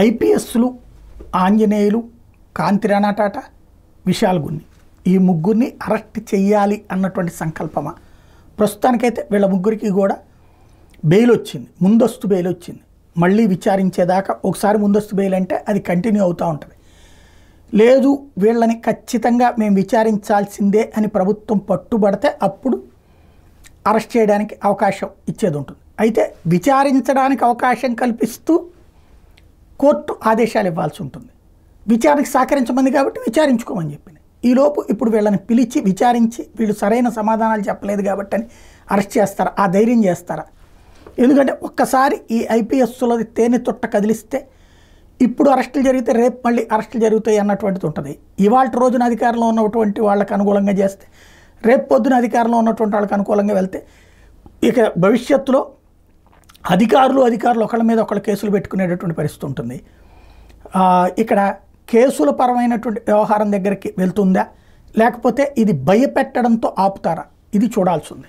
ఐపీఎస్లు, ఆంజనేయులు, కాంతిరాణా టాటా, విశాల్ గున్ని ఈ ముగ్గురిని అరెస్ట్ చేయాలి అన్నటువంటి సంకల్పమా? ప్రస్తుతానికైతే వీళ్ళ ముగ్గురికి కూడా బెయిల్ వచ్చింది, ముందస్తు బెయిల్ వచ్చింది. మళ్ళీ విచారించేదాకా ఒకసారి ముందస్తు బెయిల్ అంటే అది కంటిన్యూ అవుతూ ఉంటుంది. లేదు వీళ్ళని ఖచ్చితంగా మేము విచారించాల్సిందే అని ప్రభుత్వం పట్టుబడితే అప్పుడు అరెస్ట్ చేయడానికి అవకాశం ఇచ్చేది ఉంటుంది. అయితే విచారించడానికి అవకాశం కల్పిస్తూ కోర్టు ఆదేశాలు ఇవ్వాల్సి ఉంటుంది. విచారణకు సహకరించమంది కాబట్టి విచారించుకోమని చెప్పింది. ఈలోపు ఇప్పుడు వీళ్ళని పిలిచి విచారించి వీళ్ళు సరైన సమాధానాలు చెప్పలేదు కాబట్టి అని అరెస్ట్ చేస్తారా? ఆ ధైర్యం చేస్తారా? ఎందుకంటే ఒక్కసారి ఈ ఐపీఎస్లది తేనె తొట్ట కదిలిస్తే ఇప్పుడు అరెస్టులు జరిగితే రేపు మళ్ళీ అరెస్టులు జరుగుతాయి అన్నటువంటిది ఉంటుంది. ఇవాళ రోజున అధికారంలో ఉన్నటువంటి వాళ్ళకి అనుకూలంగా చేస్తే రేపు పొద్దున అధికారంలో ఉన్నటువంటి వాళ్ళకి అనుకూలంగా వెళ్తే ఇక భవిష్యత్తులో అధికారులు ఒకళ్ళ మీద ఒకళ్ళ కేసులు పెట్టుకునేటటువంటి పరిస్థితి ఉంటుంది. ఇక్కడ కేసుల పరమైనటువంటి వ్యవహారం దగ్గరికి వెళ్తుందా లేకపోతే ఇది భయపెట్టడంతో ఆపుతారా? ఇది చూడాల్సి ఉంది.